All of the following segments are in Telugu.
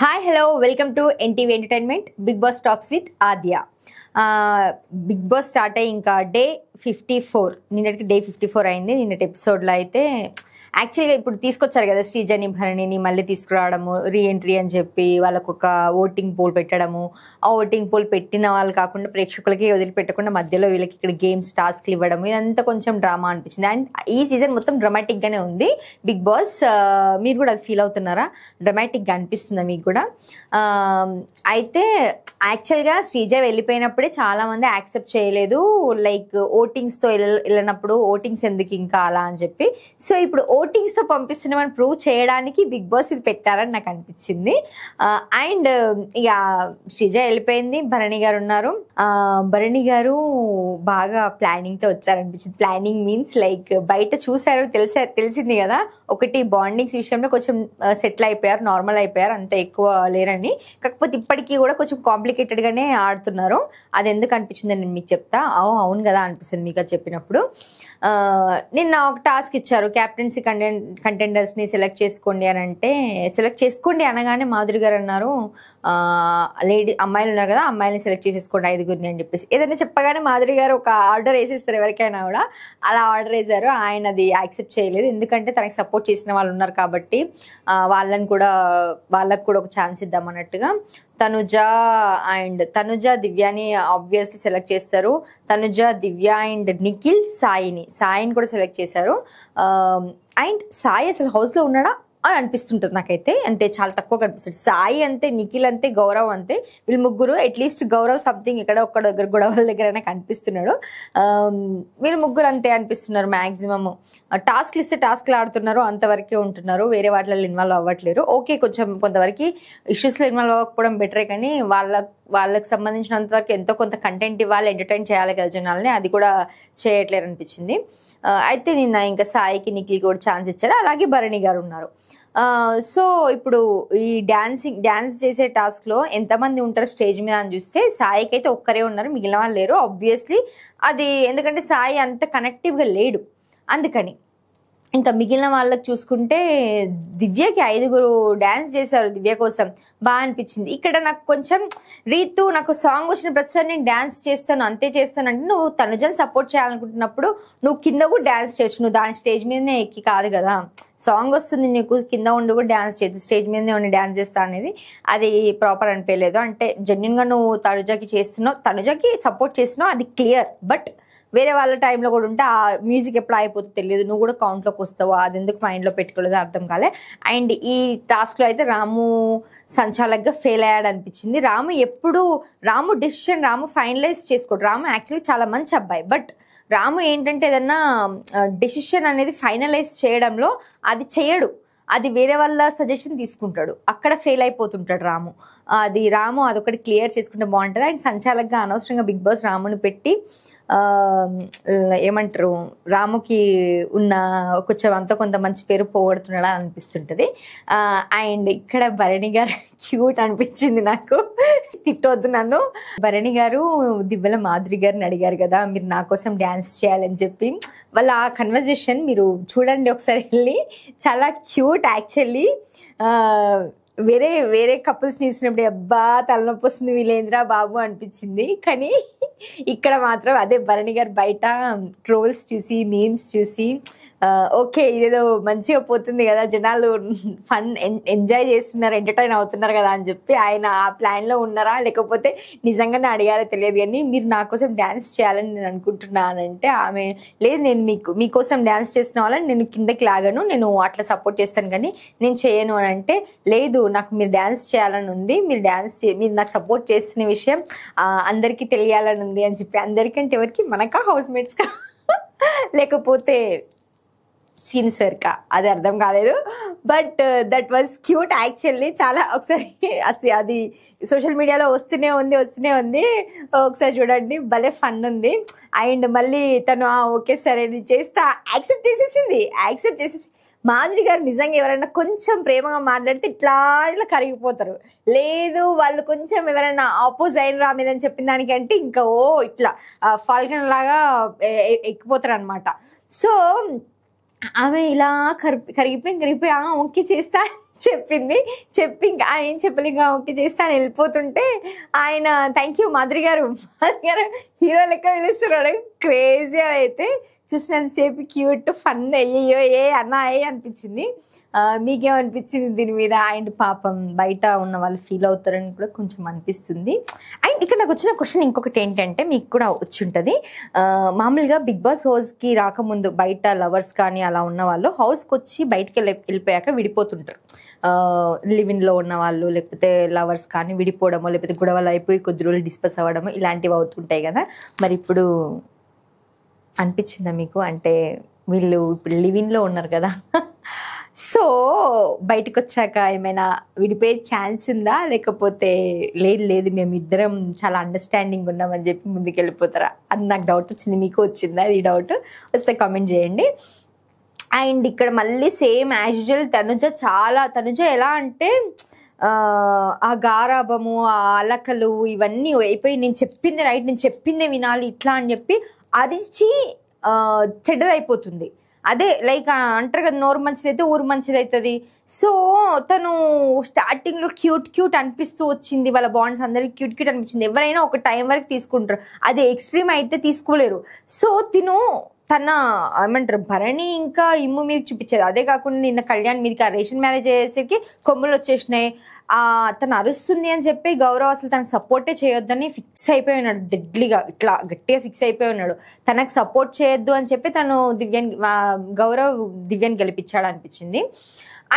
Hi hello welcome to NTV entertainment Bigg Boss talks with Aadya. Bigg Boss start అయ్యి ఇంకా డే 54 నిన్నటికి డే 54 అయింది. నిన్నటి ఎపిసోడ్లో అయితే యాక్చువల్గా ఇప్పుడు తీసుకొచ్చారు కదా శ్రీజని భరణిని మళ్ళీ తీసుకురావడము, రీఎంట్రీ అని చెప్పి వాళ్ళకు ఒక ఓటింగ్ పోల్ పెట్టడము. ఆ ఓటింగ్ పోల్ పెట్టిన వాళ్ళు కాకుండా ప్రేక్షకులకి వదిలిపెట్టకుండా మధ్యలో వీళ్ళకి ఇక్కడ గేమ్స్ టాస్క్లు ఇవ్వడము, ఇదంతా కొంచెం డ్రామా అనిపించింది. అండ్ ఈ సీజన్ మొత్తం డ్రామాటిక్గానే ఉంది బిగ్ బాస్. మీరు కూడా అది ఫీల్ అవుతున్నారా? డ్రామాటిక్గా అనిపిస్తుందా మీకు కూడా? అయితే యాక్చువల్గా శ్రీజ వెళ్ళిపోయినప్పుడే చాలామంది యాక్సెప్ట్ చేయలేదు, లైక్ ఓటింగ్స్తో వెళ్ళినప్పుడు ఓటింగ్స్ ఎందుకు ఇంకా అలా అని చెప్పి. సో ఇప్పుడు ఓటింగ్స్తో పంపిస్తున్నామని ప్రూవ్ చేయడానికి బిగ్ బాస్ ఇది పెట్టారని నాకు అనిపించింది. అండ్ ఇక శ్రీజ వెళ్ళిపోయింది, భరణి గారు ఉన్నారు. భరణి గారు బాగా ప్లానింగ్తో వచ్చారనిపించింది. ప్లానింగ్ మీన్స్ లైక్ బయట చూసారు, తెలిసింది కదా, ఒకటి బాండింగ్స్ విషయంలో కొంచెం సెటిల్ అయిపోయారు, నార్మల్ అయిపోయారు, అంత ఎక్కువ లేరని. కాకపోతే ఇప్పటికీ కూడా కొంచెం కాంప్లికేటెడ్గానే ఆడుతున్నారు. అది ఎందుకు అనిపించింది నేను మీకు చెప్తా. అవును కదా అనిపిస్తుంది మీకు అది చెప్పినప్పుడు. నిన్న ఒక టాస్క్ ఇచ్చారు, క్యాప్టెన్సీ కంటెండర్స్ని సెలెక్ట్ చేసుకోండి అని అంటే, సెలెక్ట్ చేసుకోండి అనగానే మాధురి గారు అన్నారు అమ్మాయిలు ఉన్నారు కదా, అమ్మాయిని సెలెక్ట్ చేసేసుకోండి 5గురిని అని చెప్పేసి. ఏదైనా చెప్పగానే మాధురి గారు ఒక ఆర్డర్ వేసేస్తారు ఎవరికైనా కూడా, అలా ఆర్డర్ వేశారు. ఆయన అది యాక్సెప్ట్ చేయలేదు, ఎందుకంటే తనకి సపోర్ట్ చేసిన వాళ్ళు ఉన్నారు కాబట్టి వాళ్ళకు కూడా ఒక ఛాన్స్ ఇద్దాం అన్నట్టుగా. తనుజ దివ్యాని ఆబ్వియస్లీ సెలెక్ట్ చేస్తారు. తనుజ, దివ్య అండ్ నిఖిల్, సాయిని కూడా సెలెక్ట్ చేశారు. అండ్ సాయి అసలు హౌస్లో ఉన్నాడా అని అనిపిస్తుంటుంది నాకైతే, అంటే చాలా తక్కువ కనిపిస్తుంది. సాయి అంతే, నిఖిల్ అంతే, గౌరవ్ అంతే. వీళ్ళు ముగ్గురు అట్లీస్ట్ గౌరవ్ సంథింగ్ ఇక్కడ ఒక్క దగ్గర గొడవల దగ్గరైనా కనిపిస్తున్నాడు. వీళ్ళు ముగ్గురు అంతే అనిపిస్తున్నారు మ్యాక్సిమమ్. టాస్క్లు ఇస్తే టాస్క్లు ఆడుతున్నారు, అంతవరకే ఉంటున్నారు, వేరే వాటిలో ఇన్వాల్వ్ అవ్వట్లేరు. ఓకే, కొంతవరకు ఇష్యూస్లో ఇన్వాల్వ్ అవ్వకపోవడం బెటరే, కానీ వాళ్ళకి సంబంధించినంత వరకు ఎంతో కొంత కంటెంట్ ఇవ్వాలి, ఎంటర్టైన్ చేయాలి కదా జనాల్ని, అది కూడా చేయట్లేరు అనిపించింది. అయితే నిన్న ఇంకా సాయికి, నిఖిల్కి కూడా ఛాన్స్ ఇచ్చారు. అలాగే భరణి గారు ఉన్నారు. సో ఇప్పుడు ఈ డాన్స్ చేసే టాస్క్లో ఎంతమంది ఉంటారు స్టేజ్ మీద అని చూస్తే సాయికి అయితే ఒక్కరే ఉన్నారు, మిగిలిన వాళ్ళు లేరు. ఆబ్వియస్లీ అది ఎందుకంటే సాయి అంత కనెక్టివ్గా లేడు, అందుకని. ఇంకా మిగిలిన వాళ్ళకి చూసుకుంటే దివ్యకి 5గురు డ్యాన్స్ చేశారు, దివ్య కోసం బాగా అనిపించింది. ఇక్కడ నాకు కొంచెం రీతు, నాకు సాంగ్ వచ్చిన ప్రతిసారి నేను డ్యాన్స్ చేస్తాను, అంతే చేస్తాను అంటే, నువ్వు తనుజని సపోర్ట్ చేయాలనుకుంటున్నప్పుడు నువ్వు కింద కూడా డ్యాన్స్ చేయొచ్చు, నువ్వు దాని స్టేజ్ మీదనే ఎక్కి కాదు కదా. సాంగ్ వస్తుంది నీకు, కింద ఉండి కూడా డ్యాన్స్ చేయొచ్చు, స్టేజ్ మీదనే ఉండి డ్యాన్స్ చేస్తా అనేది అది ప్రాపర్ అనిపించలేదు. అంటే జెన్యున్గా నువ్వు తనుజకి సపోర్ట్ చేస్తున్నావు, అది క్లియర్. బట్ వేరే వాళ్ళ టైంలో కూడా ఉంటే ఆ మ్యూజిక్ ఎప్పుడు అయిపోతుందో తెలియదు, నువ్వు కూడా కౌంట్లోకి వస్తావు, అది ఎందుకు మైండ్లో పెట్టుకోలేదు అర్థం కాలే. అండ్ ఈ టాస్క్లో అయితే రాము సంచాలకుగా ఫెయిల్ అయ్యాడు అనిపించింది. రాము డెసిషన్ ఫైనలైజ్ చేసుకోడు. రాము యాక్చువల్లీ చాలా మంచి అబ్బాయి, బట్ రాము ఏంటంటే ఏదన్నా డెసిషన్ అనేది ఫైనలైజ్ చేయడంలో అది చేయడు, అది వేరే వాళ్ళ సజెషన్ తీసుకుంటాడు, అక్కడ ఫెయిల్ అయిపోతుంటాడు రాము. అదొకటి క్లియర్ చేసుకుంటే బాగుంటుంది. అండ్ సంచాలకుగా అనవసరంగా బిగ్ బాస్ రాముని పెట్టి ఏమంటారు, రాముకి ఉన్న కొంచెం కొంత మంచి పేరు పోగొడుతున్నాడా అనిపిస్తుంటుంది. అండ్ ఇక్కడ భరణి గారు క్యూట్ అనిపించింది నాకు, తిట్టవద్దు నన్ను. భరణి గారు దివ్వెల మాధురి గారిని అడిగారు కదా, మీరు నా కోసం డ్యాన్స్ చేయాలని చెప్పి. వాళ్ళ ఆ కన్వర్జేషన్ మీరు చూడండి ఒకసారి వెళ్ళి, చాలా క్యూట్ యాక్చువల్లీ. వేరే కపుల్స్ని చూసినప్పుడు అబ్బా తలనొప్పి వస్తుంది వీళ్ళేంద్రా బాబు అనిపించింది, కానీ ఇక్కడ మాత్రం అదే భరణి గారు బయట ట్రోల్స్ చూసి, మీమ్స్ చూసి ఓకే ఇదేదో మంచిగా పోతుంది కదా, జనాలు ఫన్ ఎంజాయ్ చేస్తున్నారు, ఎంటర్టైన్ అవుతున్నారు కదా అని చెప్పి ఆయన ఆ ప్లాన్లో ఉన్నారా లేకపోతే నిజంగానే అడిగారో తెలియదు, కానీ మీరు నా కోసం డ్యాన్స్ చేయాలని నేను అనుకుంటున్నానంటే ఆమె లేదు, నేను మీకోసం డ్యాన్స్ చేసిన వాళ్ళని నేను కిందకి లాగను, నేను అట్లా సపోర్ట్ చేస్తాను కానీ నేను చేయను అని అంటే, లేదు నాకు మీరు డ్యాన్స్ చేయాలని ఉంది, మీరు నాకు సపోర్ట్ చేస్తున్న విషయం అందరికీ తెలియాలని ఉంది అని చెప్పి. అందరికంటే ఎవరికి? మనకా, హౌస్ మేట్స్కా, లేకపోతే సీనియర్కా, అది అర్థం కాలేదు. But that was cute actually. చాలా ఒకసారి అది సోషల్ మీడియాలో వస్తూనే ఉంది, ఒకసారి చూడండి, భలే ఫన్ ఉంది. అండ్ మళ్ళీ తను ఓకే సరే నేను చేస్తా యాక్సెప్ట్ చేసేసి మాధురి గారు నిజంగా ఎవరైనా కొంచెం ప్రేమగా మాట్లాడితే ఇట్లా కరిగిపోతారు. లేదు వాళ్ళు కొంచెం ఎవరైనా ఆపోజ్ అయిన రా మీదని చెప్పిన దానికంటే ఇంకా ఇట్లా ఫాల్కన్ లాగా ఎక్కిపోతారు అనమాట. సో ఆమె ఇలా కరిగిపోయి ఓకే చేస్తా చెప్పింది. చెప్పి ఇంకా ఏం చెప్పలే, ఇంకా ఓకే చేస్తే ఆయన వెళ్ళిపోతుంటే ఆయన థ్యాంక్ యూ మాధురి గారు హీరో లెక్క పిలుస్తున్నాడు. క్రేజీ అయితే చూసినంతసేపు క్యూట్ ఫన్ అయ్యో ఏ అన్న ఏ అనిపించింది. మీకేమనిపించింది దీని మీద? అండ్ పాపం బయట ఉన్న వాళ్ళు ఫీల్ అవుతారని కూడా కొంచెం అనిపిస్తుంది. అండ్ ఇక్కడ నాకు వచ్చిన క్వశ్చన్ ఇంకొకటి ఏంటంటే, మీకు కూడా వచ్చి ఉంటుంది, మామూలుగా బిగ్ బాస్ హౌస్కి రాకముందు బయట లవర్స్ కానీ అలా ఉన్న వాళ్ళు హౌస్కి వచ్చి బయటకి వెళ్ళిపోయాక విడిపోతుంటారు. లివిన్లో ఉన్న వాళ్ళు లేకపోతే లవర్స్ కానీ విడిపోవడమో లేకపోతే గొడవలు అయిపోయి కొద్ది రోజులు డిస్కస్ అవ్వడమో ఇలాంటివి అవుతుంటాయి కదా. మరి ఇప్పుడు అనిపించిందా మీకు? అంటే వీళ్ళు ఇప్పుడు లివిన్లో ఉన్నారు కదా, సో బయటకు వచ్చాక ఏమైనా విడిపోయే ఛాన్స్ ఉందా, లేకపోతే లేదు లేదు మేము ఇద్దరం చాలా అండర్స్టాండింగ్ ఉన్నామని చెప్పి ముందుకు వెళ్ళిపోతారా? అది నాకు డౌట్ వచ్చింది. మీకు వచ్చిందా ఈ డౌట్? వస్తే కామెంట్ చేయండి. అండ్ ఇక్కడ మళ్ళీ సేమ్ యాజ్ యూజువల్ తనుజ ఎలా అంటే ఆ గారాబము, ఆ అలకలు ఇవన్నీ అయిపోయి నేను చెప్పింది రైట్, నేను చెప్పిందే వినాలి ఇట్లా అని చెప్పి అరిచి చెడ్డదైపోతుంది. అదే లైక్ అంటారు కదా, నోరు మంచిదైతే ఊరు మంచిదవుతుంది. సో తను స్టార్టింగ్లో క్యూట్ అనిపిస్తూ వచ్చింది, వాళ్ళ బాండ్స్ అందరికి క్యూట్ అనిపించింది. ఎవరైనా ఒక టైం వరకు తీసుకుంటారు, అది ఎక్స్ట్రీమ్ అయితే తీసుకోలేరు. సో తన ఏమంటారు భరణి ఇంకా ఇమ్ము మీద చూపించేది. అదే కాకుండా నిన్న కళ్యాణ్ మీదకి ఆ రేషన్ మ్యారేజ్ అయ్యేసరికి కొమ్ములు వచ్చేసినాయి. తను అరుస్తుంది అని చెప్పి గౌరవ్ అసలు తనకు సపోర్టే చేయొద్దని ఫిక్స్ అయిపోయి ఉన్నాడు, డెడ్లీగా ఇట్లా గట్టిగా ఫిక్స్ అయిపోయి ఉన్నాడు. తనకు సపోర్ట్ చేయొద్దు అని చెప్పి తను గౌరవ్ దివ్యాన్ని గెలిపించాడు అనిపించింది.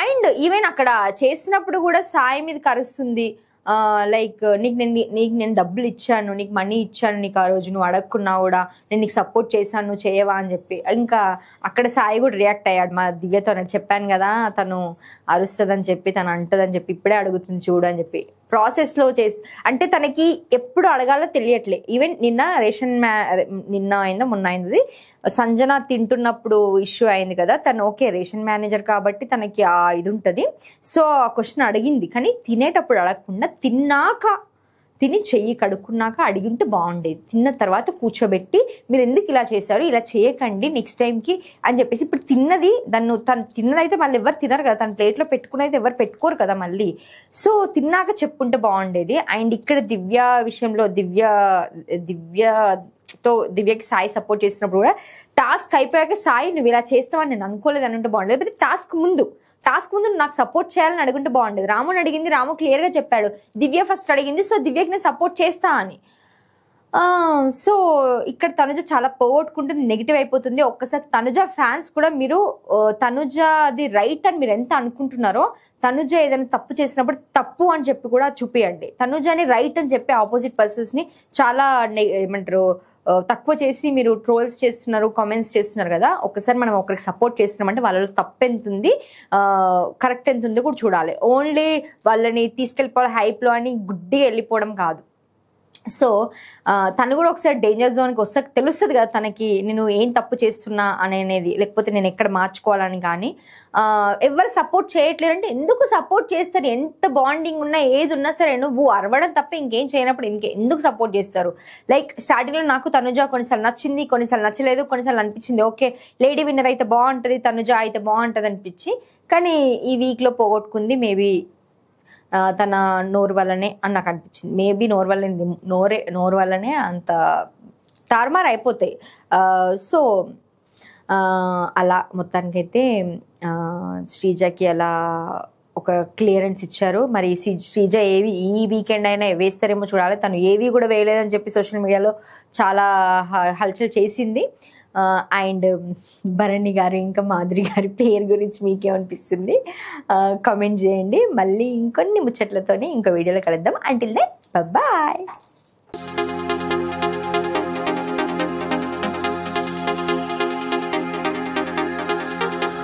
అండ్ ఈవెన్ అక్కడ చేసినప్పుడు కూడా సాయి మీదకి అరుస్తుంది, లైక్ నీకు నేను డబ్బులు ఇచ్చాను, నీకు మనీ ఇచ్చాను, నీకు ఆ రోజు నువ్వు అడగకున్నా కూడా నేను నీకు సపోర్ట్ చేశాను, నువ్వు చేయవా అని చెప్పి. ఇంకా అక్కడ సాయి కూడా రియాక్ట్ అయ్యాడు. మా దివ్యతో నేను చెప్పాను కదా తను అరుస్తుందని చెప్పి, తను అంటుందని చెప్పి, ఇప్పుడే అడుగుతుంది చూడు అని చెప్పి ప్రాసెస్లో చేసి, అంటే తనకి ఎప్పుడు అడగాలో తెలియట్లే. ఈవెన్ నిన్న అయిందో మొన్న అయింది సంజన తింటున్నప్పుడు ఇష్యూ అయింది కదా, తను ఓకే రేషన్ మేనేజర్ కాబట్టి తనకి ఆ ఇది ఉంటుంది. సో ఆ క్వశ్చన్ అడిగింది, కానీ తినేటప్పుడు అడగకుండా తిని చెయ్యి కడుక్కున్నాక అడిగింటే బాగుండేది. తిన్న తర్వాత కూర్చోబెట్టి మీరు ఎందుకు ఇలా చేశారు, ఇలా చేయకండి నెక్స్ట్ టైంకి అని చెప్పేసి. ఇప్పుడు తను తిన్నదైతే మళ్ళీ ఎవరు తినరు కదా, తన ప్లేట్లో పెట్టుకుని ఎవరు పెట్టుకోరు కదా మళ్ళీ. సో తిన్నాక చెప్పుంటే బాగుండేది. అండ్ ఇక్కడ దివ్య విషయంలో దివ్యకి సాయి సపోర్ట్ చేసినప్పుడు కూడా టాస్క్ అయిపోయాక సాయి నువ్వు ఇలా చేస్తావని నేను అనుకోలేదు అని ఉంటే బాగుండేది. లేకపోతే టాస్క్ ముందు నాకు సపోర్ట్ చేయాలని అడుగుంటే బాగుండేది. రాముని అడిగింది, రాము క్లియర్గా చెప్పాడు. దివ్య ఫస్ట్ అడిగింది, సో దివ్యకి నేను సపోర్ట్ చేస్తా అని. సో ఇక్కడ తనుజ చాలా పోగొట్టుకుంటుంది, నెగిటివ్ అయిపోతుంది. ఒక్కసారి తనుజ ఫ్యాన్స్ కూడా మీరు తనుజ అది రైట్ అని మీరు ఎంత అనుకుంటున్నారో, తనుజ ఏదైనా తప్పు చేసినప్పుడు తప్పు అని చెప్పి కూడా చూపియండి. తనుజని రైట్ అని చెప్పి ఆపోజిట్ పర్సన్స్ని చాలా ఏమంటారు తక్కువ చేసి మీరు ట్రోల్స్ చేస్తున్నారు, కామెంట్స్ చేస్తున్నారు కదా. ఒకసారి మనం ఒకరికి సపోర్ట్ చేస్తున్నామంటే వాళ్ళలో తప్పు ఎంత ఉంది, కరెక్ట్ ఎంత ఉందో కూడా చూడాలి. ఓన్లీ వాళ్ళని తీసుకెళ్ళిపోవాలి హైప్లో అని గుడ్డిగా వెళ్ళిపోవడం కాదు. సో తను కూడా ఒకసారి డేంజర్ జోన్కి వస్తే తెలుస్తుంది కదా తనకి నేను ఏం తప్పు చేస్తున్నా అనేది, లేకపోతే నేను ఎక్కడ మార్చుకోవాలని. కానీ ఎవరు సపోర్ట్ చేయట్లేదంటే ఎందుకు సపోర్ట్ చేస్తారు? ఎంత బాండింగ్ ఉన్నా ఏది ఉన్నా సరే నువ్వు అరవడం తప్ప ఇంకేం చేయనప్పుడు ఎందుకు సపోర్ట్ చేస్తారు? లైక్ స్టార్టింగ్లో నాకు తనుజ కొన్నిసార్లు నచ్చింది, కొన్నిసార్లు నచ్చలేదు, కొన్నిసార్లు అనిపించింది ఓకే లేడీ విన్నర్ అయితే బాగుంటుంది, తనుజ అయితే బాగుంటుంది అనిపించి. కానీ ఈ వీక్లో పోగొట్టుకుంది మేబీ తన నోరు వల్లనే అని నాకు అనిపించింది. మేబీ నోరు వల్లనే అంత తారుమారు అయిపోతాయి. సో అలా మొత్తానికైతే శ్రీజకి అలా ఒక క్లియరెన్స్ ఇచ్చారు. మరి శ్రీజ ఈ వీకెండ్ అయినా వేస్తారేమో చూడాలి. తను ఏవి కూడా వేయలేదని చెప్పి సోషల్ మీడియాలో చాలా హల్చల్ చేసింది. అండ్ భరణి గారు ఇంకా మాధురి గారి పేరు గురించి మీకేమనిపిస్తుంది కామెంట్ చేయండి. మళ్ళీ ఇంకొన్ని ముచ్చట్లతోనే ఇంకో వీడియోలో కలుద్దాం. Until then bye.